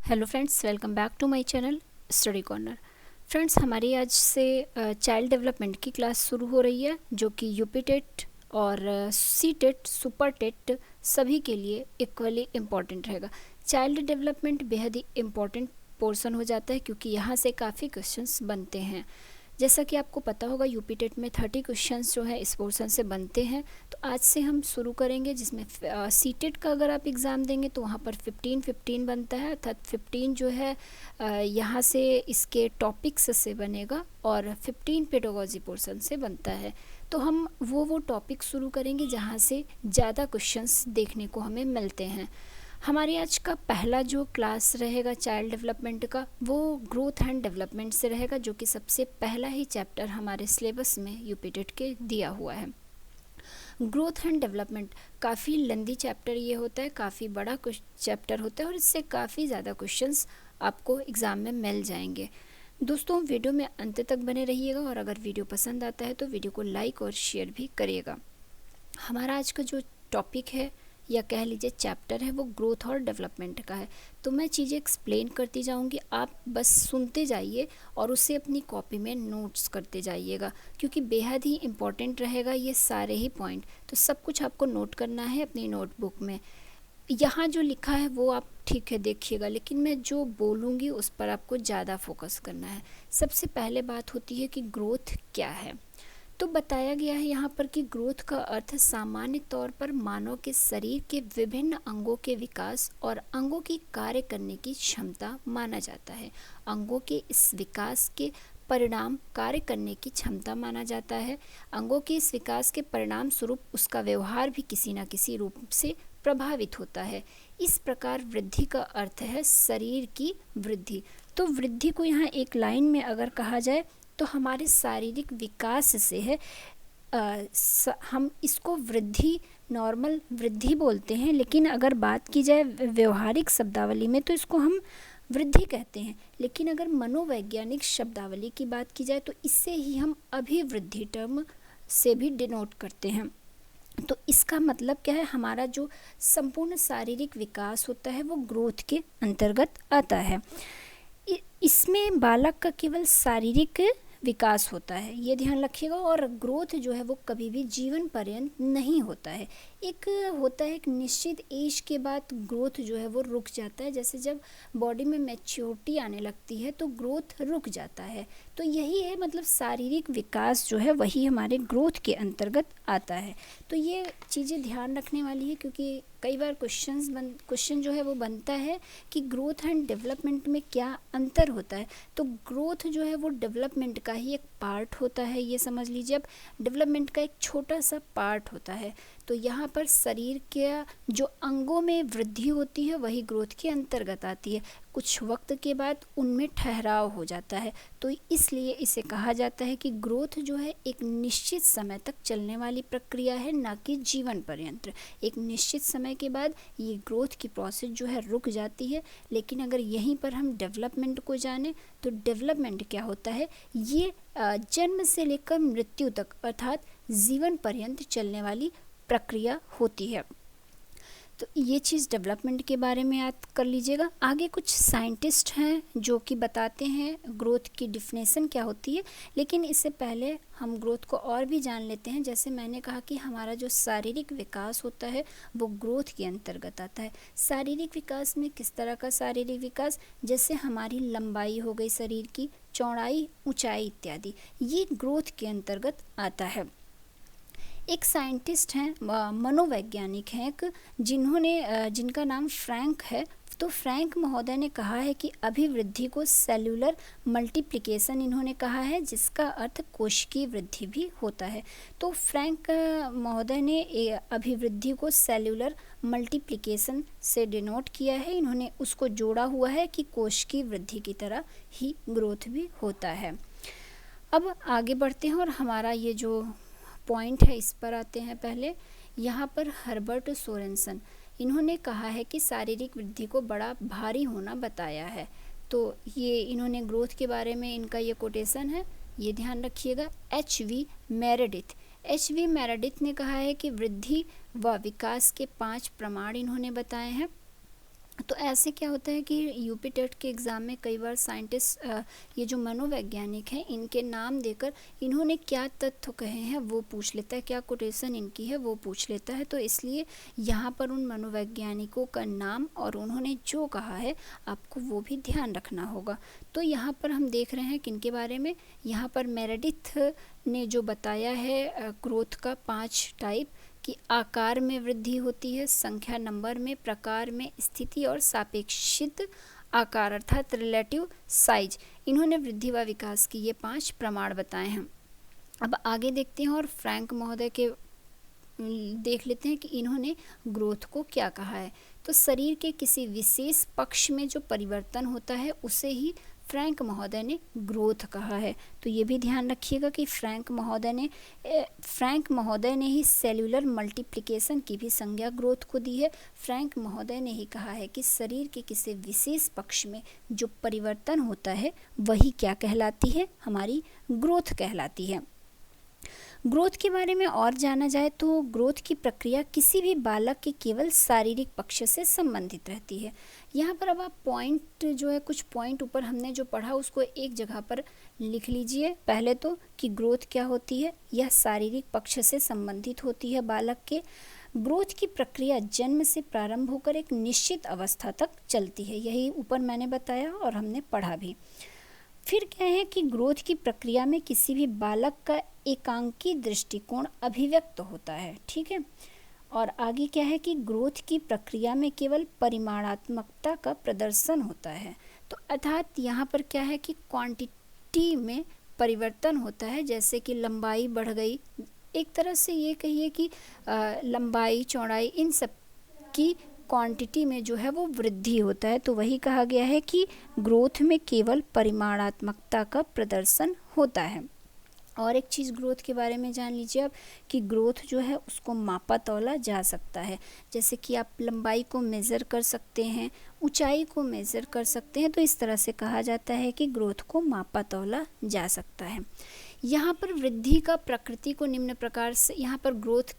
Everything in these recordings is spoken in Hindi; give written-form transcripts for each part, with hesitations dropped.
Hello friends, welcome back to my channel study corner. Friends, हमारी आज से चाइल्ड डेवलपमेंट की क्लास शुरू हो रही है, जो कि यूपी टेट और सी टेट, सुपर टेट सभी के लिए इक्वली इम्पॉर्टेंट रहेगा। चाइल्ड डेवलपमेंट बेहद ही इम्पॉर्टेंट पोर्शन हो जाता है, क्योंकि यहाँ से काफ़ी क्वेश्चंस बनते हैं। जैसा कि आपको पता होगा, यूपी टेट में 30 क्वेश्चंस जो है इस पोर्शन से बनते हैं। तो आज से हम शुरू करेंगे, जिसमें सी टेट का अगर आप एग्ज़ाम देंगे तो वहाँ पर 15 बनता है, अर्थात 15 जो है यहाँ से इसके टॉपिक्स से बनेगा और 15 पेडागोजी पोर्शन से बनता है। तो हम वो टॉपिक शुरू करेंगे जहाँ से ज़्यादा क्वेश्चंस देखने को हमें मिलते हैं। हमारे आज का पहला जो क्लास रहेगा चाइल्ड डेवलपमेंट का, वो ग्रोथ एंड डेवलपमेंट से रहेगा, जो कि सबसे पहला ही चैप्टर हमारे सिलेबस में यूपी टेट के दिया हुआ है। ग्रोथ एंड डेवलपमेंट काफ़ी लंबी चैप्टर ये होता है, काफ़ी बड़ा चैप्टर होता है और इससे काफ़ी ज़्यादा क्वेश्चंस आपको एग्ज़ाम में मिल जाएंगे। दोस्तों, वीडियो में अंत तक बने रहिएगा और अगर वीडियो पसंद आता है तो वीडियो को लाइक और शेयर भी करिएगा। हमारा आज का जो टॉपिक है या कह लीजिए चैप्टर है, वो ग्रोथ और डेवलपमेंट का है। तो मैं चीज़ें एक्सप्लेन करती जाऊंगी, आप बस सुनते जाइए और उसे अपनी कॉपी में नोट्स करते जाइएगा, क्योंकि बेहद ही इम्पॉर्टेंट रहेगा ये सारे ही पॉइंट। तो सब कुछ आपको नोट करना है अपनी नोटबुक में। यहाँ जो लिखा है वो आप ठीक है देखिएगा, लेकिन मैं जो बोलूँगी उस पर आपको ज़्यादा फोकस करना है। सबसे पहले बात होती है कि ग्रोथ क्या है। तो बताया गया है यहाँ पर कि ग्रोथ का अर्थ सामान्य तौर पर मानव के शरीर के विभिन्न अंगों के विकास और अंगों की कार्य करने की क्षमता माना जाता है। अंगों के इस विकास के परिणाम कार्य करने की क्षमता माना जाता है। अंगों के इस विकास के परिणाम स्वरूप उसका व्यवहार भी किसी न किसी रूप से प्रभावित होता है। इस प्रकार वृद्धि का अर्थ है शरीर की वृद्धि। तो वृद्धि को यहाँ एक लाइन में अगर कहा जाए तो हमारे शारीरिक विकास से है। हम इसको वृद्धि, नॉर्मल वृद्धि बोलते हैं, लेकिन अगर बात की जाए व्यवहारिक शब्दावली में तो इसको हम वृद्धि कहते हैं। लेकिन अगर मनोवैज्ञानिक शब्दावली की बात की जाए तो इससे ही हम अभिवृद्धि टर्म से भी डिनोट करते हैं। तो इसका मतलब क्या है, हमारा जो संपूर्ण शारीरिक विकास होता है वो ग्रोथ के अंतर्गत आता है। इसमें बालक का केवल शारीरिक विकास होता है, ये ध्यान रखिएगा। और ग्रोथ जो है वो कभी भी जीवन पर्यंत नहीं होता है। एक होता है एक निश्चित एज के बाद ग्रोथ जो है वो रुक जाता है। जैसे जब बॉडी में मैच्योरिटी आने लगती है तो ग्रोथ रुक जाता है। तो यही है, मतलब शारीरिक विकास जो है वही हमारे ग्रोथ के अंतर्गत आता है। तो ये चीज़ें ध्यान रखने वाली है, क्योंकि कई बार क्वेश्चन जो है वो बनता है कि ग्रोथ एंड डेवलपमेंट में क्या अंतर होता है। तो ग्रोथ जो है वो डेवलपमेंट का ही एक पार्ट होता है, ये समझ लीजिए। अब डेवलपमेंट का एक छोटा सा पार्ट होता है। तो यहाँ पर शरीर के जो अंगों में वृद्धि होती है वही ग्रोथ के अंतर्गत आती है। कुछ वक्त के बाद उनमें ठहराव हो जाता है। तो इसलिए इसे कहा जाता है कि ग्रोथ जो है एक निश्चित समय तक चलने वाली प्रक्रिया है, ना कि जीवन पर्यंत। एक निश्चित समय के बाद ये ग्रोथ की प्रोसेस जो है रुक जाती है। लेकिन अगर यहीं पर हम डेवलपमेंट को जाने तो डेवलपमेंट क्या होता है, ये जन्म से लेकर मृत्यु तक अर्थात जीवन पर्यंत चलने वाली प्रक्रिया होती है। तो ये चीज़ डेवलपमेंट के बारे में याद कर लीजिएगा। आगे कुछ साइंटिस्ट हैं जो कि बताते हैं ग्रोथ की डिफिनेशन क्या होती है, लेकिन इससे पहले हम ग्रोथ को और भी जान लेते हैं। जैसे मैंने कहा कि हमारा जो शारीरिक विकास होता है वो ग्रोथ के अंतर्गत आता है। शारीरिक विकास में किस तरह का शारीरिक विकास, जैसे हमारी लंबाई हो गई, शरीर की चौड़ाई, ऊंचाई इत्यादि, ये ग्रोथ के अंतर्गत आता है। एक साइंटिस्ट हैं, मनोवैज्ञानिक हैं एक, जिनका नाम फ्रैंक है। तो फ्रैंक महोदय ने कहा है कि अभिवृद्धि को सेल्यूलर मल्टीप्लिकेशन इन्होंने कहा है, जिसका अर्थ कोशिकीय वृद्धि भी होता है। तो फ्रैंक महोदय ने अभिवृद्धि को सेल्यूलर मल्टीप्लिकेशन से डिनोट किया है। इन्होंने उसको जोड़ा हुआ है कि कोशिकीय वृद्धि की तरह ही ग्रोथ भी होता है। अब आगे बढ़ते हैं और हमारा ये जो पॉइंट है इस पर आते हैं। पहले यहाँ पर हर्बर्ट सोरेनसन, इन्होंने कहा है कि शारीरिक वृद्धि को बड़ा भारी होना बताया है। तो ये इन्होंने ग्रोथ के बारे में इनका ये कोटेशन है, ये ध्यान रखिएगा। एच.वी. मेरेडिथ ने कहा है कि वृद्धि व विकास के 5 प्रमाण इन्होंने बताए हैं। तो ऐसे क्या होता है कि यूपी टेट के एग्ज़ाम में कई बार साइंटिस्ट ये जो मनोवैज्ञानिक हैं इनके नाम देकर इन्होंने क्या तथ्य कहे हैं वो पूछ लेता है, क्या कोटेशन इनकी है वो पूछ लेता है। तो इसलिए यहाँ पर उन मनोवैज्ञानिकों का नाम और उन्होंने जो कहा है आपको वो भी ध्यान रखना होगा। तो यहाँ पर हम देख रहे हैं किनके बारे में, यहाँ पर मेरेडिथ ने जो बताया है ग्रोथ का 5 टाइप कि आकार में वृद्धि होती है, संख्या नंबर में, प्रकार में, स्थिति और सापेक्षित आकार अर्थात रिलेटिव साइज, इन्होंने वृद्धि व विकास की ये 5 प्रमाण बताए हैं। अब आगे देखते हैं और फ्रैंक महोदय के देख लेते हैं कि इन्होंने ग्रोथ को क्या कहा है। तो शरीर के किसी विशेष पक्ष में जो परिवर्तन होता है उसे ही फ्रैंक महोदय ने ग्रोथ कहा है। तो ये भी ध्यान रखिएगा कि फ्रैंक महोदय ने ही सेल्यूलर मल्टीप्लिकेशन की भी संज्ञा ग्रोथ को दी है। फ्रैंक महोदय ने ही कहा है कि शरीर के किसी विशेष पक्ष में जो परिवर्तन होता है वही क्या कहलाती है, हमारी ग्रोथ कहलाती है। ग्रोथ के बारे में और जाना जाए तो ग्रोथ की प्रक्रिया किसी भी बालक के केवल शारीरिक पक्ष से संबंधित रहती है। यहाँ पर अब आप पॉइंट जो है, कुछ पॉइंट ऊपर हमने जो पढ़ा उसको एक जगह पर लिख लीजिए। पहले तो कि ग्रोथ क्या होती है, यह शारीरिक पक्ष से संबंधित होती है बालक के। ग्रोथ की प्रक्रिया जन्म से प्रारंभ होकर एक निश्चित अवस्था तक चलती है, यही ऊपर मैंने बताया और हमने पढ़ा भी। फिर क्या है कि ग्रोथ की प्रक्रिया में किसी भी बालक का एकांकी दृष्टिकोण अभिव्यक्त होता है, ठीक है। और आगे क्या है कि ग्रोथ की प्रक्रिया में केवल परिमाणात्मकता का प्रदर्शन होता है। तो अर्थात यहाँ पर क्या है कि क्वांटिटी में परिवर्तन होता है, जैसे कि लंबाई बढ़ गई, एक तरह से ये कहिए कि लंबाई चौड़ाई इन सब की क्वांटिटी में जो है वो वृद्धि होता है। तो वही कहा गया है कि ग्रोथ में केवल परिमाणात्मकता का प्रदर्शन होता है। और एक चीज़ ग्रोथ के बारे में जान लीजिए आप कि ग्रोथ जो है उसको मापा तौला जा सकता है। जैसे कि आप लंबाई को मेज़र कर सकते हैं, ऊंचाई को मेज़र कर सकते हैं। तो इस तरह से कहा जाता है कि ग्रोथ को मापा तौला जा सकता है। यहाँ पर वृद्धि का प्रकृति को निम्न प्रकार से यहाँ पर ग्रोथ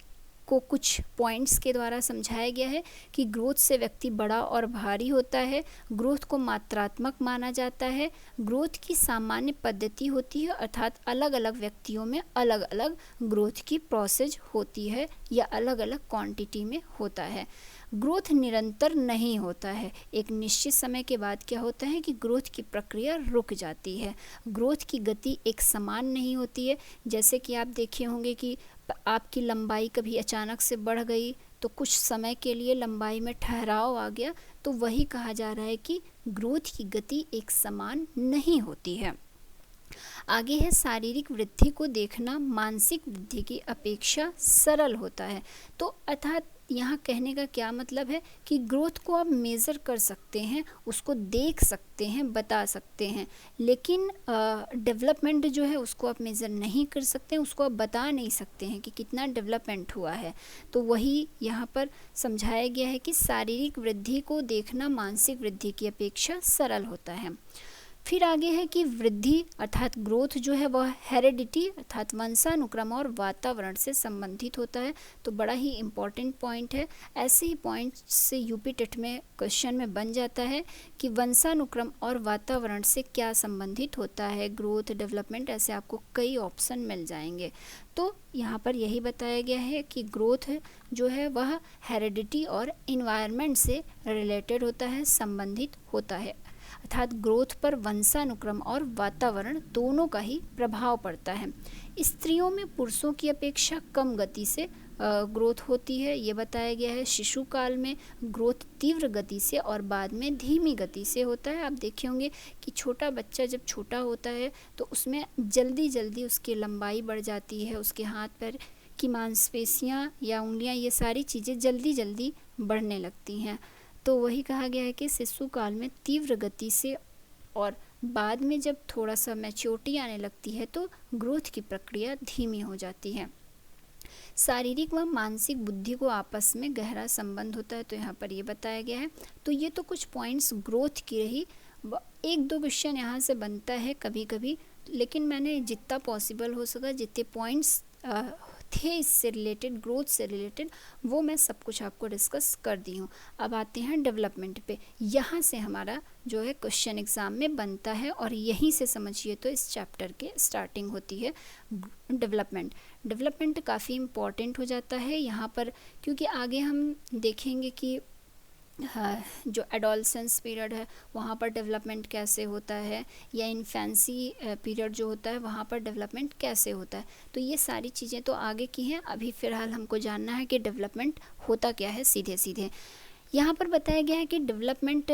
को कुछ पॉइंट्स के द्वारा समझाया गया है कि ग्रोथ से व्यक्ति बड़ा और भारी होता है, ग्रोथ को मात्रात्मक माना जाता है, ग्रोथ की सामान्य पद्धति होती है अर्थात अलग अलग व्यक्तियों में अलग अलग ग्रोथ की प्रोसेस होती है या अलग अलग क्वांटिटी में होता है। ग्रोथ निरंतर नहीं होता है, एक निश्चित समय के बाद क्या होता है कि ग्रोथ की प्रक्रिया रुक जाती है। ग्रोथ की गति एक समान नहीं होती है। जैसे कि आप देखे होंगे कि आपकी लंबाई कभी अचानक से बढ़ गई तो कुछ समय के लिए लंबाई में ठहराव आ गया, तो वही कहा जा रहा है कि ग्रोथ की गति एक समान नहीं होती है। आगे है शारीरिक वृद्धि को देखना मानसिक वृद्धि की अपेक्षा सरल होता है। तो अर्थात यहाँ कहने का क्या मतलब है कि ग्रोथ को आप मेज़र कर सकते हैं, उसको देख सकते हैं, बता सकते हैं, लेकिन डेवलपमेंट जो है उसको आप मेज़र नहीं कर सकते हैं, उसको आप बता नहीं सकते हैं कि कितना डेवलपमेंट हुआ है। तो वही यहाँ पर समझाया गया है कि शारीरिक वृद्धि को देखना मानसिक वृद्धि की अपेक्षा सरल होता है। फिर आगे है कि वृद्धि अर्थात ग्रोथ जो है वह हेरेडिटी अर्थात वंशानुक्रम और वातावरण से संबंधित होता है। तो बड़ा ही इम्पॉर्टेंट पॉइंट है। ऐसे ही पॉइंट से यूपी टेट में क्वेश्चन में बन जाता है कि वंशानुक्रम और वातावरण से क्या संबंधित होता है, ग्रोथ डेवलपमेंट, ऐसे आपको कई ऑप्शन मिल जाएंगे। तो यहाँ पर यही बताया गया है कि ग्रोथ जो है वह हेरेडिटी और इन्वायरमेंट से रिलेटेड होता है, संबंधित होता है। अर्थात ग्रोथ पर वंशानुक्रम और वातावरण दोनों का ही प्रभाव पड़ता है। स्त्रियों में पुरुषों की अपेक्षा कम गति से ग्रोथ होती है, ये बताया गया है। शिशु काल में ग्रोथ तीव्र गति से और बाद में धीमी गति से होता है। आप देखे होंगे कि छोटा बच्चा जब छोटा होता है तो उसमें जल्दी जल्दी उसकी लंबाई बढ़ जाती है, उसके हाथ पैर की मांसपेशियाँ या उंगलियाँ, ये सारी चीज़ें जल्दी जल्दी बढ़ने लगती हैं। तो वही कहा गया है कि शिशु काल में तीव्र गति से और बाद में जब थोड़ा सा मैच्योरिटी आने लगती है तो ग्रोथ की प्रक्रिया धीमी हो जाती है। शारीरिक व मानसिक बुद्धि को आपस में गहरा संबंध होता है, तो यहाँ पर ये बताया गया है। तो ये तो कुछ पॉइंट्स ग्रोथ की रही। एक दो क्वेश्चन यहाँ से बनता है कभी कभी, लेकिन मैंने जितना पॉसिबल हो सका, जितने पॉइंट्स थे इससे रिलेटेड, ग्रोथ से रिलेटेड, वो मैं सब कुछ आपको डिस्कस कर दी हूँ। अब आते हैं डेवलपमेंट पे। यहाँ से हमारा जो है क्वेश्चन एग्ज़ाम में बनता है और यहीं से समझिए तो इस चैप्टर के स्टार्टिंग होती है डेवलपमेंट। डेवलपमेंट काफ़ी इम्पॉर्टेंट हो जाता है यहाँ पर, क्योंकि आगे हम देखेंगे कि हाँ, जो एडोलसेंस पीरियड है वहाँ पर डेवलपमेंट कैसे होता है, या इन्फेंसी पीरियड जो होता है वहाँ पर डेवलपमेंट कैसे होता है। तो ये सारी चीज़ें तो आगे की हैं, अभी फ़िलहाल हमको जानना है कि डेवलपमेंट होता क्या है सीधे सीधे। यहाँ पर बताया गया है कि डेवलपमेंट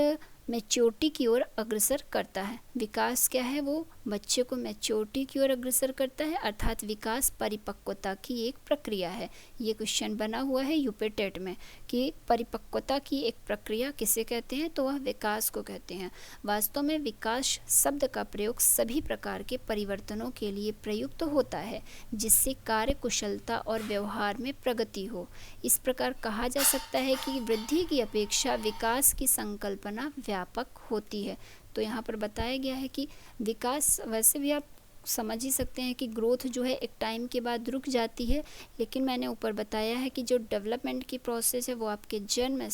मैच्योरिटी की ओर अग्रसर करता है। विकास क्या है, वो बच्चे को मैच्योरिटी की ओर अग्रसर करता है, अर्थात विकास परिपक्वता की एक प्रक्रिया है। ये क्वेश्चन बना हुआ है यूपी टेट में कि परिपक्वता की एक प्रक्रिया किसे कहते हैं, तो वह विकास को कहते हैं। वास्तव में विकास शब्द का प्रयोग सभी प्रकार के परिवर्तनों के लिए प्रयुक्त होता है जिससे कार्य कुशलता और व्यवहार में प्रगति हो। इस प्रकार कहा जा सकता है कि वृद्धि की अपेक्षा विकास की संकल्पना व्यापक होती है। तो यहाँ पर बताया गया है कि विकास, वैसे भी आप समझ ही सकते हैं कि ग्रोथ जो है एक टाइम के बाद रुक जाती है, लेकिन मैंने ऊपर बताया है कि जो डेवलपमेंट की प्रोसेस है वो आपके जन्म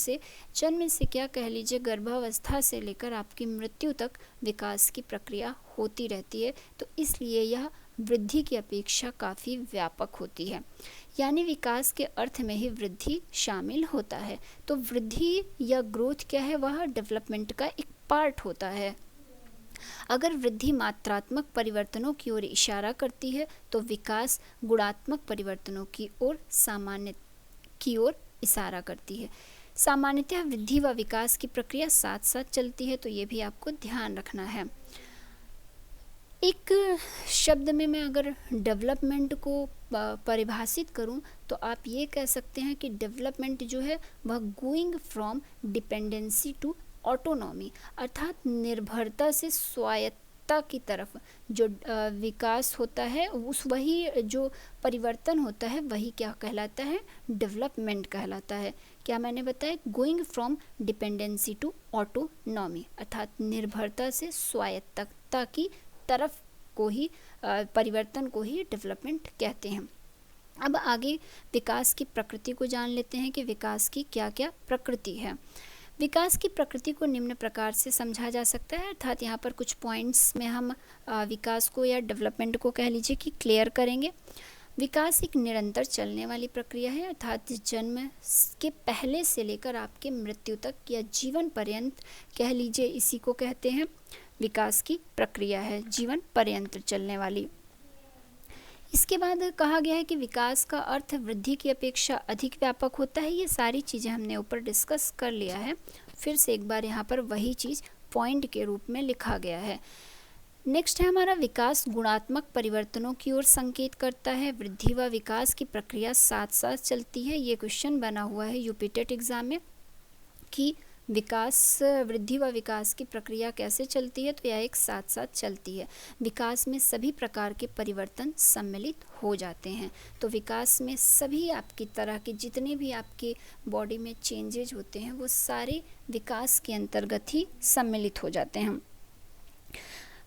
से क्या कह लीजिए, गर्भावस्था से लेकर आपकी मृत्यु तक विकास की प्रक्रिया होती रहती है। तो इसलिए यह वृद्धि की अपेक्षा काफ़ी व्यापक होती है, यानी विकास के अर्थ में ही वृद्धि शामिल होता है। तो वृद्धि या ग्रोथ क्या है, वह डेवलपमेंट का एक पार्ट होता है। अगर वृद्धि मात्रात्मक परिवर्तनों की ओर इशारा करती है तो विकास गुणात्मक परिवर्तनों की ओर इशारा करती है। सामान्यतः वृद्धि व विकास की प्रक्रिया साथ साथ चलती है, तो ये भी आपको ध्यान रखना है। एक शब्द में मैं अगर डेवलपमेंट को परिभाषित करूं तो आप ये कह सकते हैं कि डेवलपमेंट जो है वह going from dependency to autonomy, अर्थात निर्भरता से स्वायत्तता की तरफ जो विकास होता है, उस वही जो परिवर्तन होता है वही क्या कहलाता है, डेवलपमेंट कहलाता है। क्या मैंने बताया, going from dependency to autonomy, अर्थात निर्भरता से स्वायत्तता की तरफ को ही परिवर्तन को ही डेवलपमेंट कहते हैं। अब आगे विकास की प्रकृति को जान लेते हैं कि विकास की क्या क्या प्रकृति है। विकास की प्रकृति को निम्न प्रकार से समझा जा सकता है, अर्थात यहाँ पर कुछ पॉइंट्स में हम विकास को या डेवलपमेंट को कह लीजिए कि क्लियर करेंगे। विकास एक निरंतर चलने वाली प्रक्रिया है, अर्थात जन्म के पहले से लेकर आपके मृत्यु तक या जीवन पर्यंत कह लीजिए, इसी को कहते हैं विकास की प्रक्रिया है, जीवन पर्यंत चलने वाली। इसके बाद कहा गया है कि विकास का अर्थ वृद्धि की अपेक्षा अधिक व्यापक होता है। ये सारी चीज़ें हमने ऊपर डिस्कस कर लिया है, फिर से एक बार यहाँ पर वही चीज़ पॉइंट के रूप में लिखा गया है। नेक्स्ट है हमारा, विकास गुणात्मक परिवर्तनों की ओर संकेत करता है। वृद्धि व विकास की प्रक्रिया साथ साथ चलती है। ये क्वेश्चन बना हुआ है यूपी टेट एग्जाम में कि विकास, वृद्धि व विकास की प्रक्रिया कैसे चलती है, तो यह एक साथ साथ चलती है। विकास में सभी प्रकार के परिवर्तन सम्मिलित हो जाते हैं। तो विकास में सभी आपकी तरह के जितने भी आपके बॉडी में चेंजेज होते हैं वो सारे विकास के अंतर्गत ही सम्मिलित हो जाते हैं।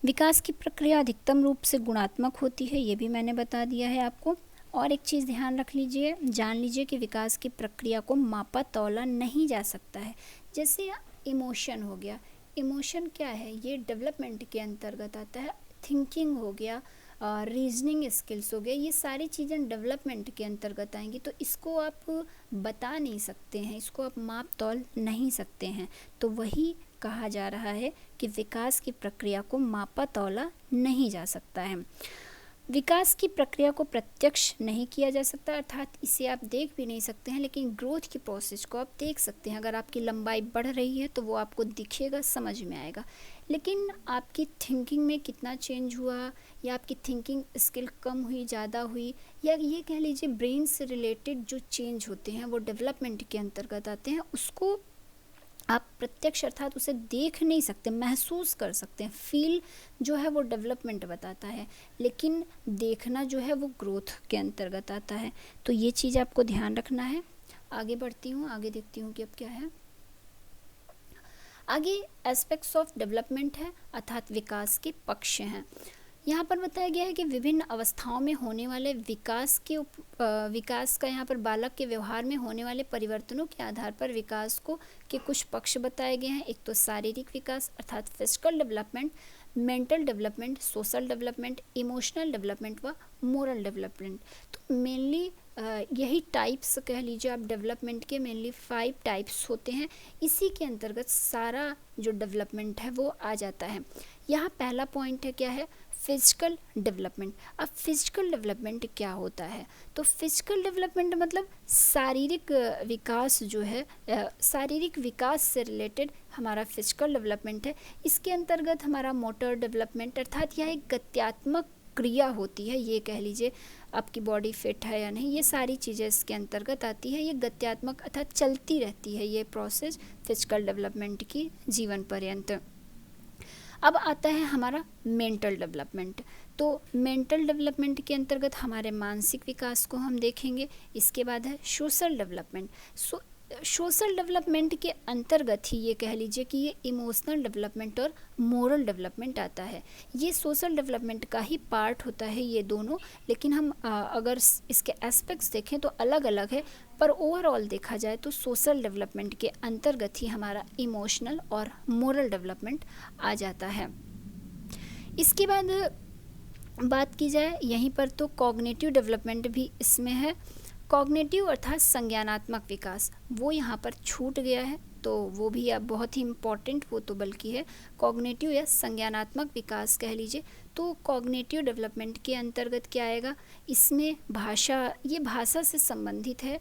विकास की प्रक्रिया अधिकतम रूप से गुणात्मक होती है, ये भी मैंने बता दिया है आपको। और एक चीज़ ध्यान रख लीजिए, जान लीजिए कि विकास की प्रक्रिया को मापा तौला नहीं जा सकता है। जैसे इमोशन हो गया, इमोशन क्या है, ये डेवलपमेंट के अंतर्गत आता है। थिंकिंग हो गया, रीजनिंग स्किल्स हो गया, ये सारी चीज़ें डेवलपमेंट के अंतर्गत आएंगी। तो इसको आप बता नहीं सकते हैं, इसको आप माप तौल नहीं सकते हैं। तो वही कहा जा रहा है कि विकास की प्रक्रिया को मापा तौला नहीं जा सकता है। विकास की प्रक्रिया को प्रत्यक्ष नहीं किया जा सकता, अर्थात इसे आप देख भी नहीं सकते हैं, लेकिन ग्रोथ की प्रोसेस को आप देख सकते हैं। अगर आपकी लंबाई बढ़ रही है तो वो आपको दिखेगा, समझ में आएगा। लेकिन आपकी थिंकिंग में कितना चेंज हुआ, या आपकी थिंकिंग स्किल कम हुई, ज़्यादा हुई, या ये कह लीजिए ब्रेन से रिलेटेड जो चेंज होते हैं वो डेवलपमेंट के अंतर्गत आते हैं। उसको आप प्रत्यक्ष अर्थात उसे देख नहीं सकते, महसूस कर सकते हैं। फील जो है वो डेवलपमेंट बताता है, लेकिन देखना जो है वो ग्रोथ के अंतर्गत आता है। तो ये चीज़ आपको ध्यान रखना है। आगे बढ़ती हूँ, आगे देखती हूँ कि अब क्या है। आगे एस्पेक्ट्स ऑफ डेवलपमेंट है, अर्थात विकास के पक्ष हैं। यहाँ पर बताया गया है कि विभिन्न अवस्थाओं में होने वाले विकास का यहाँ पर बालक के व्यवहार में होने वाले परिवर्तनों के आधार पर विकास को के कुछ पक्ष बताए गए हैं। एक तो शारीरिक विकास अर्थात physical development, mental development, social development, emotional development व मोरल डेवलपमेंट। तो मेनली यही टाइप्स कह लीजिए आप डेवलपमेंट के, मेनली 5 टाइप्स होते हैं। इसी के अंतर्गत सारा जो डेवलपमेंट है वो आ जाता है। यहाँ पहला पॉइंट है, क्या है, फिजिकल डेवलपमेंट। अब फिजिकल डेवलपमेंट क्या होता है? तो फिजिकल डेवलपमेंट मतलब शारीरिक विकास जो है, शारीरिक विकास से रिलेटेड हमारा फिजिकल डेवलपमेंट है। इसके अंतर्गत हमारा मोटर डेवलपमेंट अर्थात यह एक गत्यात्मक क्रिया होती है, ये कह लीजिए आपकी बॉडी फिट है या नहीं, ये सारी चीज़ें इसके अंतर्गत आती है। ये गत्यात्मक अर्थात चलती रहती है ये प्रोसेस फिजिकल डेवलपमेंट की जीवन पर्यंत। अब आता है हमारा मेंटल डेवलपमेंट। तो मेंटल डेवलपमेंट के अंतर्गत हमारे मानसिक विकास को हम देखेंगे। इसके बाद है सोशल डेवलपमेंट। सोशल डेवलपमेंट के अंतर्गत ही ये कह लीजिए कि ये इमोशनल डेवलपमेंट और मोरल डेवलपमेंट आता है। ये सोशल डेवलपमेंट का ही पार्ट होता है ये दोनों, लेकिन हम अगर इसके एस्पेक्ट्स देखें तो अलग अलग है, पर ओवरऑल देखा जाए तो सोशल डेवलपमेंट के अंतर्गत ही हमारा इमोशनल और मोरल डेवलपमेंट आ जाता है। इसके बाद बात की जाए यहीं पर तो कॉग्निटिव डेवलपमेंट भी इसमें है। कॉग्निटिव अर्थात संज्ञानात्मक विकास, वो यहाँ पर छूट गया है, तो वो भी अब बहुत ही इम्पॉर्टेंट वो तो बल्कि है। कॉग्निटिव या संज्ञानात्मक विकास कह लीजिए। तो कॉग्निटिव डेवलपमेंट के अंतर्गत क्या आएगा, इसमें भाषा, ये भाषा से संबंधित है।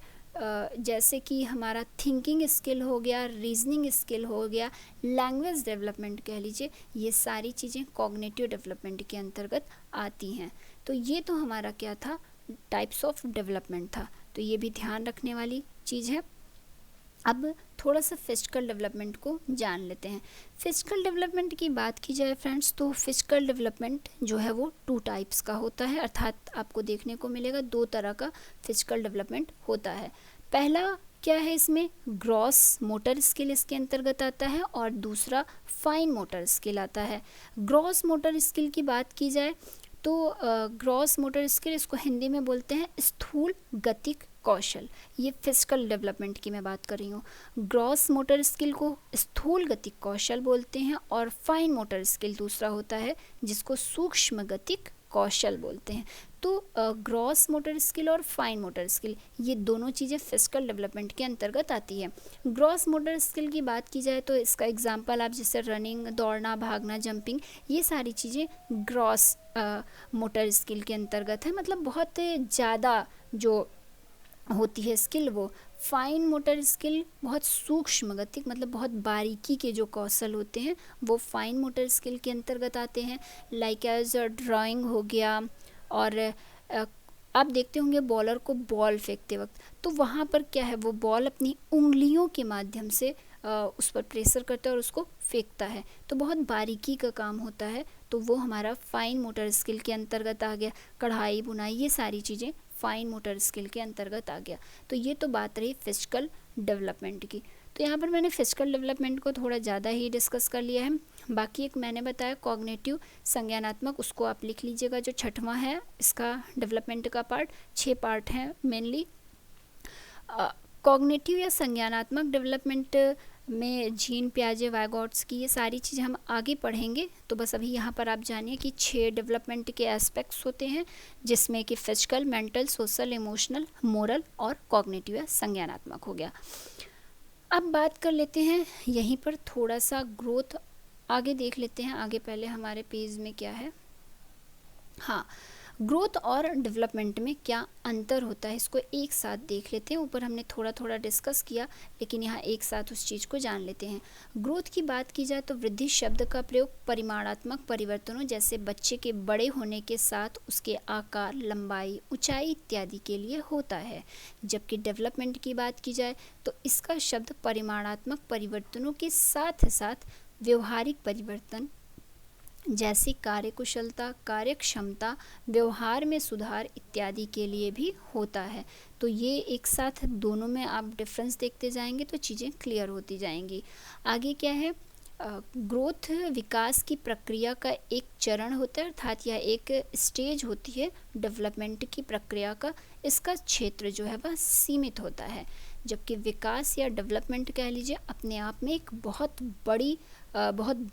जैसे कि हमारा थिंकिंग स्किल हो गया, रीजनिंग स्किल हो गया, लैंग्वेज डेवलपमेंट कह लीजिए, ये सारी चीज़ें कॉग्निटिव डेवलपमेंट के अंतर्गत आती हैं। तो ये तो हमारा क्या था, टाइप्स ऑफ डेवलपमेंट था, तो ये भी ध्यान रखने वाली चीज़ है। अब थोड़ा सा फिजिकल डेवलपमेंट को जान लेते हैं। फिजिकल डेवलपमेंट की बात की जाए फ्रेंड्स, तो फिजिकल डेवलपमेंट जो है वो 2 टाइप्स का होता है, अर्थात आपको देखने को मिलेगा 2 तरह का फिजिकल डेवलपमेंट होता है। पहला क्या है, इसमें ग्रॉस मोटर स्किल इसके अंतर्गत आता है और दूसरा फाइन मोटर स्किल आता है। ग्रॉस मोटर स्किल की बात की जाए तो ग्रॉस मोटर स्किल, इसको हिंदी में बोलते हैं स्थूल गतिक कौशल। ये फिजिकल डेवलपमेंट की मैं बात कर रही हूँ। ग्रॉस मोटर स्किल को स्थूल गतिक कौशल बोलते हैं और फाइन मोटर स्किल दूसरा होता है जिसको सूक्ष्म गतिक कौशल बोलते हैं। तो ग्रॉस मोटर स्किल और फाइन मोटर स्किल, ये दोनों चीज़ें फिजिकल डेवलपमेंट के अंतर्गत आती है। ग्रॉस मोटर स्किल की बात की जाए तो इसका एग्जांपल आप जैसे रनिंग, दौड़ना, भागना, जंपिंग, ये सारी चीज़ें ग्रॉस मोटर स्किल के अंतर्गत है, मतलब बहुत ज़्यादा जो होती है स्किल वो। फाइन मोटर स्किल बहुत सूक्ष्म गतिक, मतलब बहुत बारीकी के जो कौशल होते हैं वो फाइन मोटर स्किल के अंतर्गत आते हैं। लाइक एज ड्राइंग हो गया, और आप देखते होंगे बॉलर को बॉल फेंकते वक्त, तो वहाँ पर क्या है, वो बॉल अपनी उंगलियों के माध्यम से उस पर प्रेशर करता है और उसको फेंकता है, तो बहुत बारीकी का काम होता है, तो वो हमारा फाइन मोटर स्किल के अंतर्गत आ गया। कढ़ाई, बुनाई, ये सारी चीज़ें फाइन मोटर स्किल के अंतर्गत आ गया। तो ये तो बात रही फिजिकल डेवलपमेंट की। तो यहाँ पर मैंने फिजिकल डेवलपमेंट को थोड़ा ज़्यादा ही डिस्कस कर लिया है। बाकी एक मैंने बताया कॉग्निटिव संज्ञानात्मक, उसको आप लिख लीजिएगा, जो 6वां है इसका डेवलपमेंट का पार्ट। 6 पार्ट हैं मेनली। कॉग्निटिव या संज्ञानात्मक डेवलपमेंट में जीन पियाजे, वाइगॉट्स की ये सारी चीज़ें हम आगे पढ़ेंगे। तो बस अभी यहाँ पर आप जानिए कि 6 डेवलपमेंट के एस्पेक्ट्स होते हैं, जिसमें कि physical, mental, social, emotional, moral और कॉग्निटिव या संज्ञानात्मक हो गया। अब बात कर लेते हैं यहीं पर थोड़ा सा ग्रोथ आगे देख लेते हैं। आगे पहले हमारे पेज में क्या है, हाँ, ग्रोथ और डेवलपमेंट में क्या अंतर होता है, इसको एक साथ देख लेते हैं। ऊपर हमने थोड़ा थोड़ा डिस्कस किया, लेकिन यहाँ एक साथ उस चीज़ को जान लेते हैं। ग्रोथ की बात की जाए तो वृद्धि शब्द का प्रयोग परिमाणात्मक परिवर्तनों जैसे बच्चे के बड़े होने के साथ उसके आकार, लंबाई, ऊंचाई इत्यादि के लिए होता है। जबकि डेवलपमेंट की बात की जाए तो इसका शब्द परिमाणात्मक परिवर्तनों के साथ साथ व्यवहारिक परिवर्तन जैसी कार्यकुशलता, कार्यक्षमता, व्यवहार में सुधार इत्यादि के लिए भी होता है। तो ये एक साथ दोनों में आप डिफरेंस देखते जाएंगे तो चीज़ें क्लियर होती जाएंगी। आगे क्या है, ग्रोथ विकास की प्रक्रिया का एक चरण होता है, अर्थात यह एक स्टेज होती है डेवलपमेंट की प्रक्रिया का। इसका क्षेत्र जो है वह सीमित होता है, जबकि विकास या डेवलपमेंट कह लीजिए अपने आप में एक बहुत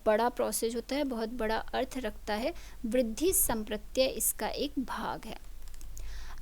बड़ा प्रोसेस होता है, बहुत बड़ा अर्थ रखता है। वृद्धि संप्रत्यय इसका एक भाग है।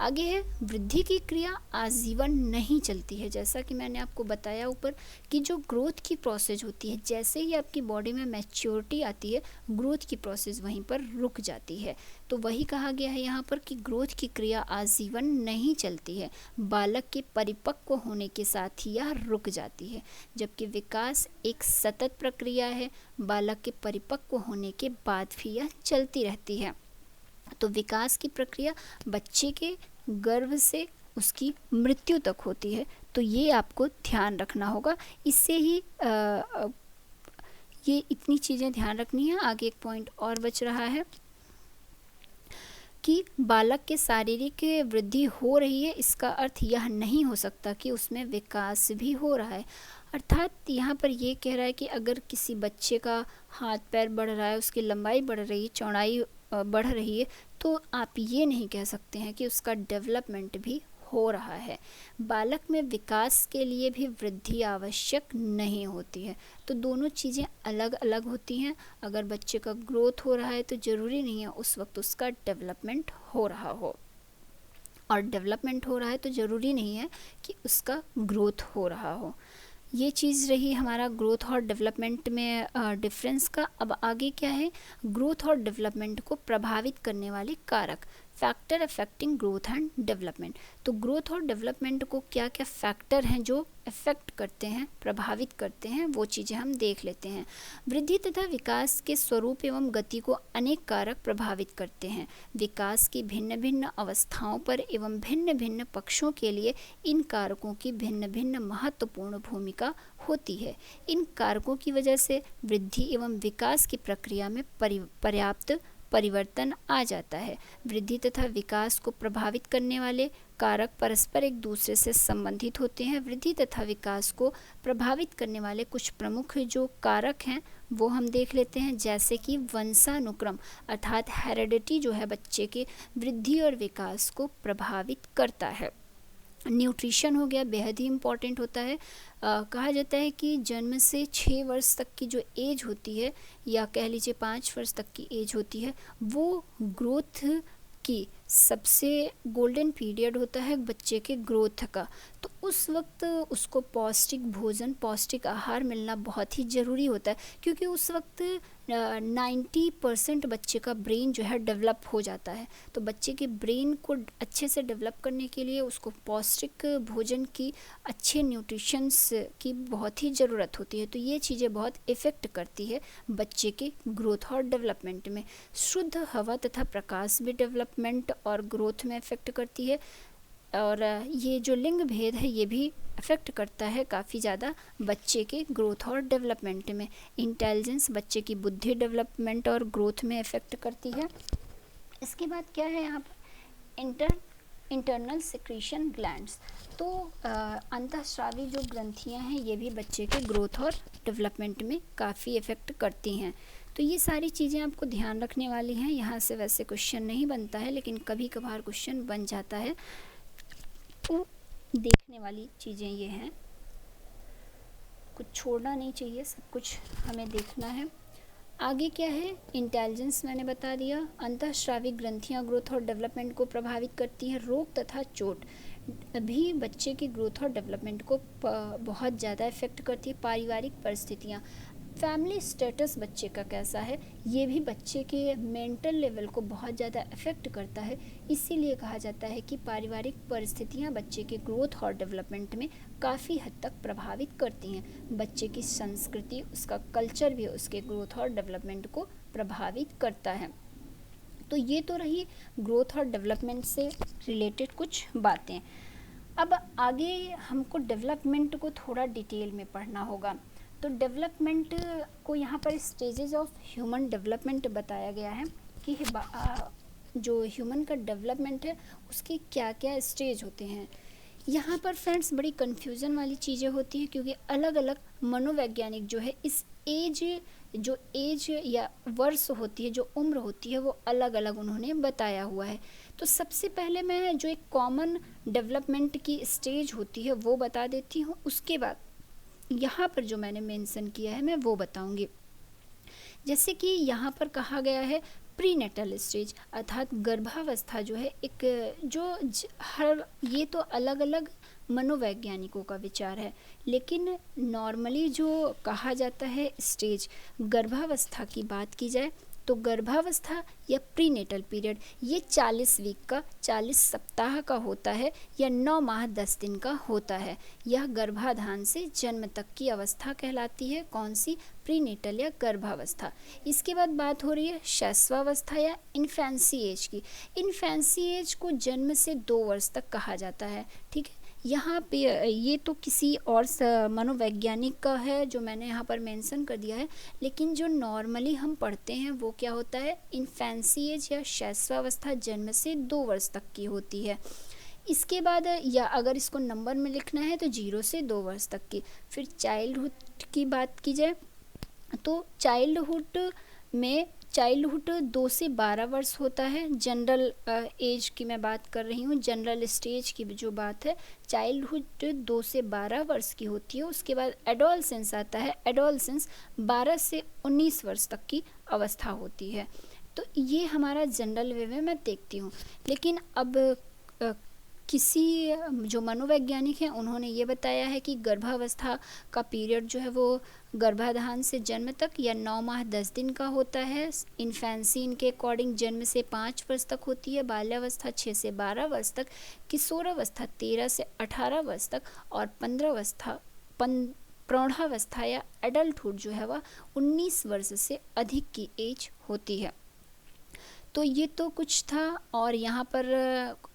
आगे है, वृद्धि की क्रिया आजीवन नहीं चलती है। जैसा कि मैंने आपको बताया ऊपर कि जो ग्रोथ की प्रोसेस होती है, जैसे ही आपकी बॉडी में मैच्योरिटी आती है, ग्रोथ की प्रोसेस वहीं पर रुक जाती है। तो वही कहा गया है यहाँ पर कि ग्रोथ की क्रिया आजीवन नहीं चलती है, बालक के परिपक्व होने के साथ ही यह रुक जाती है। जबकि विकास एक सतत प्रक्रिया है, बालक के परिपक्व होने के बाद भी यह चलती रहती है। तो विकास की प्रक्रिया बच्चे के गर्भ से उसकी मृत्यु तक होती है। तो ये आपको ध्यान रखना होगा। इससे ही ये इतनी चीज़ें ध्यान रखनी है। आगे एक पॉइंट और बच रहा है कि बालक के शारीरिक वृद्धि हो रही है, इसका अर्थ यह नहीं हो सकता कि उसमें विकास भी हो रहा है। अर्थात यहाँ पर ये कह रहा है कि अगर किसी बच्चे का हाथ पैर बढ़ रहा है, उसकी लंबाई बढ़ रही है, चौड़ाई बढ़ रही है, तो आप ये नहीं कह सकते हैं कि उसका डेवलपमेंट भी हो रहा है। बालक में विकास के लिए भी वृद्धि आवश्यक नहीं होती है। तो दोनों चीज़ें अलग अलग होती हैं। अगर बच्चे का ग्रोथ हो रहा है तो ज़रूरी नहीं है उस वक्त उसका डेवलपमेंट हो रहा हो, और डेवलपमेंट हो रहा है तो ज़रूरी नहीं है कि उसका ग्रोथ हो रहा हो। ये चीज़ रही हमारा ग्रोथ और डेवलपमेंट में डिफरेंस का। अब आगे क्या है, ग्रोथ और डेवलपमेंट को प्रभावित करने वाले कारक, factor affecting growth and development. तो ग्रोथ और डेवलपमेंट को क्या क्या फैक्टर हैं जो अफेक्ट करते हैं, प्रभावित करते हैं, वो चीज़ें हम देख लेते हैं। वृद्धि तथा विकास के स्वरूप एवं गति को अनेक कारक प्रभावित करते हैं। विकास की भिन्न भिन्न अवस्थाओं पर एवं भिन्न भिन्न पक्षों के लिए इन कारकों की भिन्न भिन्न महत्वपूर्ण भूमिका होती है। इन कारकों की वजह से वृद्धि एवं विकास की प्रक्रिया में पर्याप्त परिवर्तन आ जाता है। वृद्धि तथा विकास को प्रभावित करने वाले कारक परस्पर एक दूसरे से संबंधित होते हैं। वृद्धि तथा विकास को प्रभावित करने वाले कुछ प्रमुख जो कारक हैं वो हम देख लेते हैं, जैसे कि वंशानुक्रम अर्थात हेरिडिटी जो है बच्चे के वृद्धि और विकास को प्रभावित करता है। न्यूट्रिशन हो गया, बेहद ही इम्पॉर्टेंट होता है। कहा जाता है कि जन्म से 6 वर्ष तक की जो एज होती है, या कह लीजिए 5 वर्ष तक की एज होती है, वो ग्रोथ की सबसे गोल्डन पीरियड होता है बच्चे के ग्रोथ का। तो उस वक्त उसको पौष्टिक भोजन, पौष्टिक आहार मिलना बहुत ही ज़रूरी होता है, क्योंकि उस वक्त 90% बच्चे का ब्रेन जो है डेवलप हो जाता है। तो बच्चे के ब्रेन को अच्छे से डेवलप करने के लिए उसको पौष्टिक भोजन की, अच्छे न्यूट्रिशंस की बहुत ही ज़रूरत होती है। तो ये चीज़ें बहुत इफ़ेक्ट करती है बच्चे के ग्रोथ और डेवलपमेंट में। शुद्ध हवा तथा प्रकाश भी डेवलपमेंट और ग्रोथ में इफ़ेक्ट करती है। और ये जो लिंग भेद है ये भी अफेक्ट करता है काफ़ी ज़्यादा बच्चे के ग्रोथ और डेवलपमेंट में। इंटेलिजेंस बच्चे की बुद्धि डेवलपमेंट और ग्रोथ में इफ़ेक्ट करती है। इसके बाद क्या है यहाँ पर, इंटरनल सिक्रीशन ग्लैंड्स। तो अंतःस्रावी जो ग्रंथियाँ हैं ये भी बच्चे के ग्रोथ और डेवलपमेंट में काफ़ी इफ़ेक्ट करती हैं। तो ये सारी चीज़ें आपको ध्यान रखने वाली हैं। यहाँ से वैसे क्वेश्चन नहीं बनता है, लेकिन कभी कभार क्वेश्चन बन जाता है। तो देखने वाली चीज़ें ये हैं, कुछ छोड़ना नहीं चाहिए, सब कुछ हमें देखना है। आगे क्या है, इंटेलिजेंस मैंने बता दिया। अंतःस्रावी ग्रंथियां ग्रोथ और डेवलपमेंट को प्रभावित करती हैं। रोग तथा चोट भी बच्चे की ग्रोथ और डेवलपमेंट को बहुत ज़्यादा इफ़ेक्ट करती है। पारिवारिक परिस्थितियाँ, फैमिली स्टेटस बच्चे का कैसा है, ये भी बच्चे के मेंटल लेवल को बहुत ज़्यादा इफ़ेक्ट करता है। इसीलिए कहा जाता है कि पारिवारिक परिस्थितियाँ बच्चे के ग्रोथ और डेवलपमेंट में काफ़ी हद तक प्रभावित करती हैं। बच्चे की संस्कृति, उसका कल्चर भी उसके ग्रोथ और डेवलपमेंट को प्रभावित करता है। तो ये तो रही ग्रोथ और डेवलपमेंट से रिलेटेड कुछ बातें। अब आगे हमको डेवलपमेंट को थोड़ा डिटेल में पढ़ना होगा। तो डेवलपमेंट को यहाँ पर स्टेजेस ऑफ ह्यूमन डेवलपमेंट बताया गया है कि जो ह्यूमन का डेवलपमेंट है उसके क्या क्या स्टेज होते हैं। यहाँ पर फ्रेंड्स बड़ी कन्फ्यूज़न वाली चीज़ें होती हैं, क्योंकि अलग अलग मनोवैज्ञानिक जो है इस एज या वर्ष होती है, जो उम्र होती है, वो अलग अलग उन्होंने बताया हुआ है। तो सबसे पहले मैं जो एक कॉमन डेवलपमेंट की स्टेज होती है वो बता देती हूँ, उसके बाद यहाँ पर जो मैंने मेंशन किया है मैं वो बताऊँगी। जैसे कि यहाँ पर कहा गया है प्रीनेटल स्टेज, अर्थात गर्भावस्था जो है एक हर ये तो अलग अलग मनोवैज्ञानिकों का विचार है, लेकिन नॉर्मली जो कहा जाता है स्टेज गर्भावस्था की बात की जाए तो गर्भावस्था या प्रीनेटल पीरियड ये 40 वीक का 40 सप्ताह का होता है या 9 माह 10 दिन का होता है। यह गर्भाधान से जन्म तक की अवस्था कहलाती है। कौन सी? प्रीनेटल या गर्भावस्था। इसके बाद बात हो रही है शैशवावस्था या इन्फेंसी एज की। इन्फेंसी एज को जन्म से 2 वर्ष तक कहा जाता है। ठीक है, यहाँ पे ये तो किसी और मनोवैज्ञानिक का है जो मैंने यहाँ पर मेंशन कर दिया है, लेकिन जो नॉर्मली हम पढ़ते हैं वो क्या होता है, इन्फेंसी एज या शैशवावस्था जन्म से 2 वर्ष तक की होती है। इसके बाद या अगर इसको नंबर में लिखना है तो 0 से 2 वर्ष तक की। फिर चाइल्डहुड की बात की जाए तो चाइल्डहुड 2 से 12 वर्ष होता है। जनरल एज की मैं बात कर रही हूँ, जनरल स्टेज की जो बात है, चाइल्डहुड 2 से 12 वर्ष की होती है। उसके बाद एडोलसेंस आता है। एडोलसेंस 12 से 19 वर्ष तक की अवस्था होती है। तो ये हमारा जनरल वे में मैं देखती हूँ। लेकिन अब किसी जो मनोवैज्ञानिक हैं उन्होंने ये बताया है कि गर्भावस्था का पीरियड जो है वो गर्भाधान से जन्म तक या 9 माह 10 दिन का होता है। इन्फेंसी इनके अकॉर्डिंग जन्म से 5 वर्ष तक होती है, बाल्यावस्था 6 से 12 वर्ष तक, किशोरावस्था 13 से 18 वर्ष तक और प्रौढ़ावस्था या एडल्टहुड जो है वह 19 वर्ष से अधिक की एज होती है। तो ये तो कुछ था, और यहाँ पर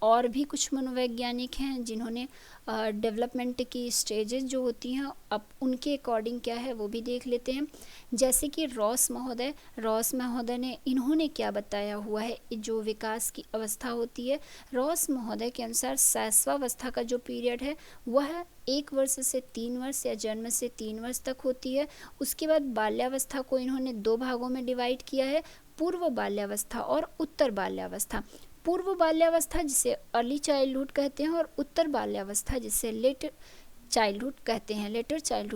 और भी कुछ मनोवैज्ञानिक हैं जिन्होंने डेवलपमेंट की स्टेजेस जो होती हैं अब उनके अकॉर्डिंग क्या है वो भी देख लेते हैं। जैसे कि रॉस महोदय ने इन्होंने क्या बताया हुआ है जो विकास की अवस्था होती है। रॉस महोदय के अनुसार शैशवावस्था का जो पीरियड है वह 1 वर्ष से 3 वर्ष या जन्म से 3 वर्ष तक होती है। उसके बाद बाल्यावस्था को इन्होंने 2 भागों में डिवाइड किया है, पूर्व बाल्यावस्था और उत्तर बाल्यावस्था। पूर्व बाल्यावस्था जिसे अर्ली चाइल्डहुड कहते हैं और उत्तर बाल्यावस्था जिसे लेटर चाइल्डहुड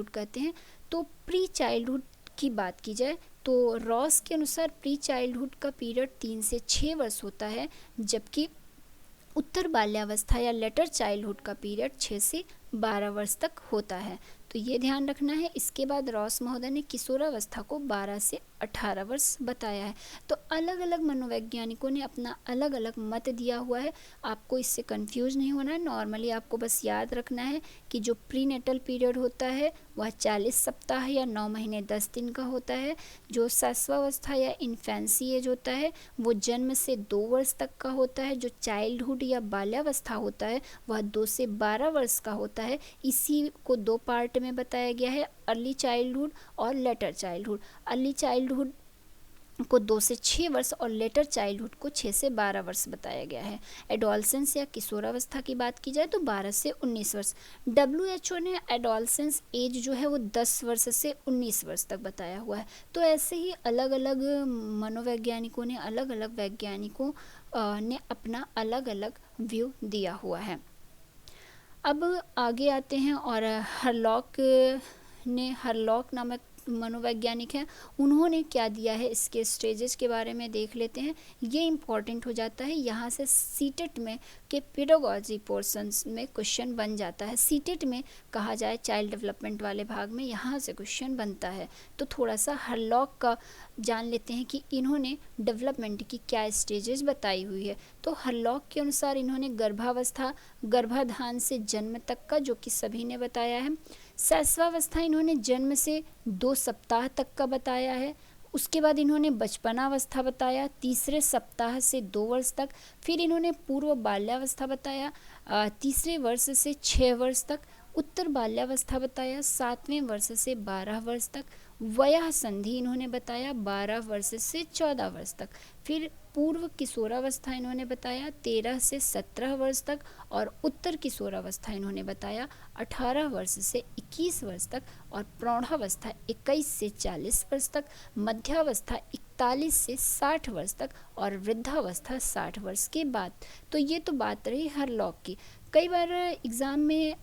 कहते हैं। तो प्री चाइल्डहुड की बात की जाए तो रॉस के अनुसार प्री चाइल्डहुड का पीरियड 3 से 6 वर्ष होता है, जबकि उत्तर बाल्यावस्था या लेटर चाइल्डहुड का पीरियड 6 से 12 वर्ष तक होता है। तो ये ध्यान रखना है। इसके बाद रॉस महोदय ने किशोरावस्था को 12 से 18 वर्ष बताया है। तो अलग अलग मनोवैज्ञानिकों ने अपना अलग अलग मत दिया हुआ है, आपको इससे कंफ्यूज नहीं होना है। नॉर्मली आपको बस याद रखना है कि जो प्रीनेटल पीरियड होता है वह 40 सप्ताह या 9 महीने 10 दिन का होता है। जो शैशवावस्था या इन्फेंसी एज होता है वो जन्म से 2 वर्ष तक का होता है। जो चाइल्डहुड या बाल्यावस्था होता है वह 2 से 12 वर्ष का होता है। इसी को 2 पार्ट में बताया गया है, अर्ली चाइल्डहुड और लेटर चाइल्डहुड। अर्ली चाइल्डहुड को 2 से 6 वर्ष और लेटर चाइल्डहुड को 6 से 12 वर्ष बताया गया है। एडोलसेंस या किशोरावस्था की बात की जाए तो 12 से 19 वर्ष। WHO ने एडोलसेंस एज जो है वो 10 वर्ष से 19 वर्ष तक बताया हुआ है। तो ऐसे ही अलग अलग मनोवैज्ञानिकों ने ने अपना अलग अलग व्यू दिया हुआ है। अब आगे आते हैं और हरलॉक नामक मनोवैज्ञानिक हैं, उन्होंने क्या दिया है इसके स्टेजेस के बारे में देख लेते हैं। ये इम्पॉर्टेंट हो जाता है, यहाँ से सीटेट में के पेडागोजी पोर्शंस में क्वेश्चन बन जाता है। सीटेट में कहा जाए चाइल्ड डेवलपमेंट वाले भाग में यहाँ से क्वेश्चन बनता है। तो थोड़ा सा हरलॉक का जान लेते हैं कि इन्होंने डेवलपमेंट की क्या स्टेजेस बताई हुई है। तो हरलॉक के अनुसार इन्होंने गर्भावस्था, गर्भाधान से जन्म तक का जो कि सभी ने बताया है। शैशवावस्था इन्होंने जन्म से 2 सप्ताह तक का बताया है। उसके बाद इन्होंने बचपनावस्था बताया 3रे सप्ताह से 2 वर्ष तक। फिर इन्होंने पूर्व बाल्यावस्था बताया 3रे वर्ष से 6 वर्ष तक। उत्तर बाल्यावस्था बताया 7वें वर्ष से 12 वर्ष तक। वयः संधि इन्होंने बताया 12 वर्ष से 14 वर्ष तक। फिर पूर्व किशोरावस्था इन्होंने बताया 13 से 17 वर्ष तक, और उत्तर किशोरावस्था इन्होंने बताया 18 वर्ष से 21 वर्ष तक, और प्रौढ़ावस्था 21 से 40 वर्ष तक, मध्यावस्था 41 से 60 वर्ष तक, और वृद्धावस्था 60 वर्ष के बाद। तो ये तो बात रही हर लॉक की। कई बार एग्ज़ाम में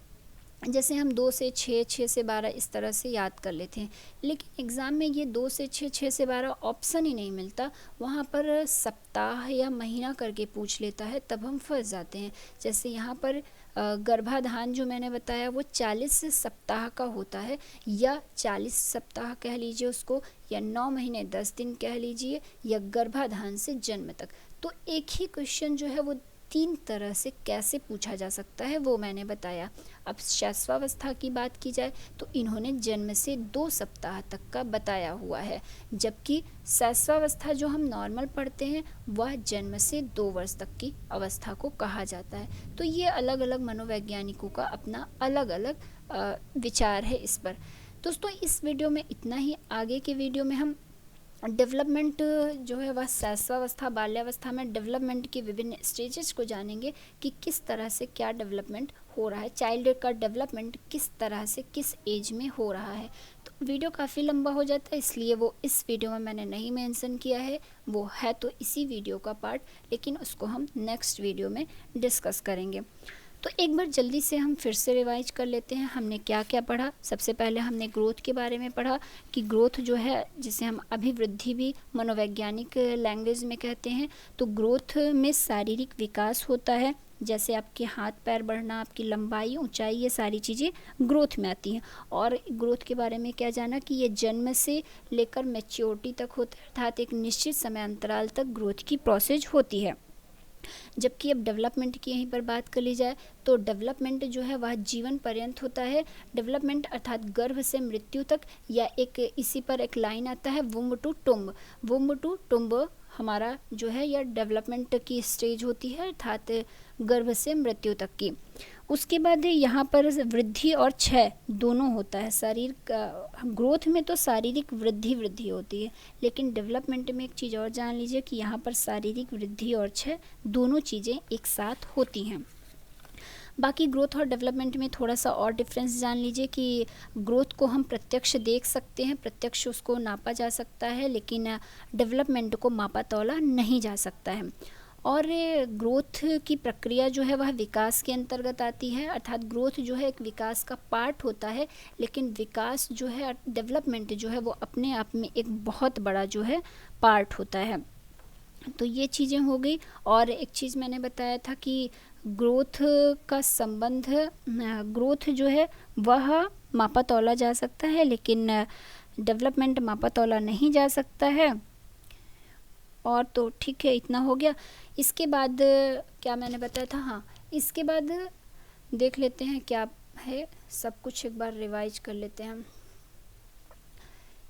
जैसे हम 2 से 6, 6 से 12 इस तरह से याद कर लेते हैं, लेकिन एग्ज़ाम में ये 2 से 6, 6 से 12 ऑप्शन ही नहीं मिलता, वहाँ पर सप्ताह या महीना करके पूछ लेता है, तब हम फंस जाते हैं। जैसे यहाँ पर गर्भाधान जो मैंने बताया वो 40 सप्ताह का होता है, या 40 सप्ताह कह लीजिए उसको, या 9 महीने 10 दिन कह लीजिए, या गर्भाधान से जन्म तक। तो एक ही क्वेश्चन जो है वो 3 तरह से कैसे पूछा जा सकता है वो मैंने बताया। अब शैशवावस्था की बात की जाए तो इन्होंने जन्म से 2 सप्ताह तक का बताया हुआ है, जबकि शैशवावस्था जो हम नॉर्मल पढ़ते हैं वह जन्म से 2 वर्ष तक की अवस्था को कहा जाता है। तो ये अलग अलग मनोवैज्ञानिकों का अपना अलग अलग विचार है इस पर। दोस्तों इस वीडियो में इतना ही। आगे के वीडियो में हम डेवलपमेंट जो है वह शैशवावस्था बाल्यावस्था में डेवलपमेंट की विभिन्न स्टेजेस को जानेंगे कि किस तरह से क्या डेवलपमेंट हो रहा है, चाइल्ड का डेवलपमेंट किस तरह से किस एज में हो रहा है। तो वीडियो काफ़ी लंबा हो जाता है, इसलिए वो इस वीडियो में मैंने नहीं मेंशन किया है। वो है तो इसी वीडियो का पार्ट, लेकिन उसको हम नेक्स्ट वीडियो में डिस्कस करेंगे। तो एक बार जल्दी से हम फिर से रिवाइज कर लेते हैं हमने क्या क्या पढ़ा। सबसे पहले हमने ग्रोथ के बारे में पढ़ा कि ग्रोथ जो है जिसे हम अभिवृद्धि भी मनोवैज्ञानिक लैंग्वेज में कहते हैं। तो ग्रोथ में शारीरिक विकास होता है, जैसे आपके हाथ पैर बढ़ना, आपकी लंबाई ऊंचाई, ये सारी चीज़ें ग्रोथ में आती हैं। और ग्रोथ के बारे में क्या जाना कि ये जन्म से लेकर मैच्योरिटी तक होता है, अर्थात एक निश्चित समय अंतराल तक ग्रोथ की प्रोसेस होती है। जबकि अब डेवलपमेंट की यहीं पर बात कर ली जाए तो डेवलपमेंट जो है वह जीवन पर्यंत होता है। डेवलपमेंट अर्थात गर्भ से मृत्यु तक, या एक इसी पर एक लाइन आता है womb to tomb. Womb to tomb हमारा जो है यह डेवलपमेंट की स्टेज होती है, अर्थात गर्भ से मृत्यु तक की। उसके बाद यहाँ पर वृद्धि और क्षय दोनों होता है। शरीर का ग्रोथ में तो शारीरिक वृद्धि होती है, लेकिन डेवलपमेंट में एक चीज़ और जान लीजिए कि यहाँ पर शारीरिक वृद्धि और क्षय दोनों चीज़ें एक साथ होती हैं। बाकी ग्रोथ और डेवलपमेंट में थोड़ा सा और डिफरेंस जान लीजिए कि ग्रोथ को हम प्रत्यक्ष देख सकते हैं, प्रत्यक्ष उसको नापा जा सकता है, लेकिन डेवलपमेंट को मापा तौला नहीं जा सकता है। और ग्रोथ की प्रक्रिया जो है वह विकास के अंतर्गत आती है, अर्थात ग्रोथ जो है एक विकास का पार्ट होता है, लेकिन विकास जो है डेवलपमेंट जो है वो अपने आप में एक बहुत बड़ा जो है पार्ट होता है। तो ये चीज़ें हो गई। और एक चीज़ मैंने बताया था कि ग्रोथ का संबंध, ग्रोथ जो है वह मापा तौला जा सकता है, लेकिन डेवलपमेंट मापा तौला नहीं जा सकता है। और तो ठीक है, इतना हो गया। इसके बाद क्या मैंने बताया था, हाँ इसके बाद देख लेते हैं क्या है, सब कुछ एक बार रिवाइज कर लेते हैं हम।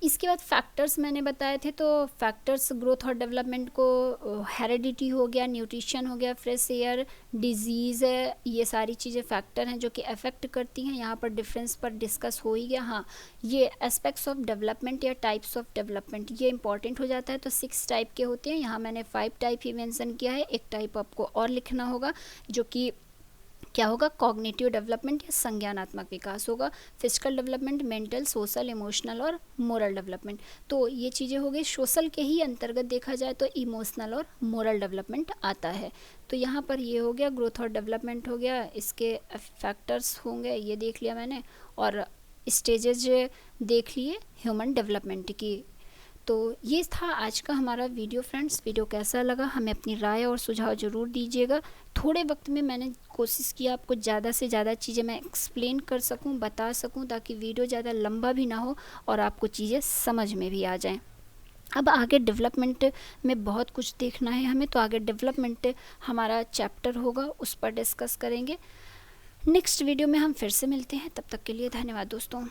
इसके बाद फैक्टर्स मैंने बताए थे, तो फैक्टर्स ग्रोथ और डेवलपमेंट को हेरिडिटी हो गया, न्यूट्रिशन हो गया, फ्रेश एयर, डिजीज़ है, ये सारी चीज़ें फैक्टर हैं जो कि अफेक्ट करती हैं। यहाँ पर डिफरेंस पर डिस्कस हो ही गया। हाँ, ये एस्पेक्ट्स ऑफ डेवलपमेंट या टाइप्स ऑफ डेवलपमेंट ये इंपॉर्टेंट हो जाता है। तो 6 टाइप के होते हैं, यहाँ मैंने 5 टाइप ही मेंशन किया है। एक टाइप आपको और लिखना होगा जो कि क्या होगा, कॉग्निटिव डेवलपमेंट या संज्ञानात्मक विकास होगा। Physical development, mental, social, emotional और मोरल डेवलपमेंट। तो ये चीज़ें हो गई। सोशल के ही अंतर्गत देखा जाए तो इमोशनल और मोरल डेवलपमेंट आता है। तो यहाँ पर ये हो गया, ग्रोथ और डेवलपमेंट हो गया, इसके फैक्टर्स होंगे ये देख लिया मैंने, और स्टेजेज देख लिए ह्यूमन डेवलपमेंट की। तो ये था आज का हमारा वीडियो। फ्रेंड्स, वीडियो कैसा लगा हमें अपनी राय और सुझाव ज़रूर दीजिएगा। थोड़े वक्त में मैंने कोशिश किया आपको ज़्यादा से ज़्यादा चीज़ें मैं एक्सप्लेन कर सकूं, बता सकूं, ताकि वीडियो ज़्यादा लंबा भी ना हो और आपको चीज़ें समझ में भी आ जाएं। अब आगे डेवलपमेंट में बहुत कुछ देखना है हमें, तो आगे डेवलपमेंट हमारा चैप्टर होगा, उस पर डिस्कस करेंगे। नेक्स्ट वीडियो में हम फिर से मिलते हैं, तब तक के लिए धन्यवाद दोस्तों।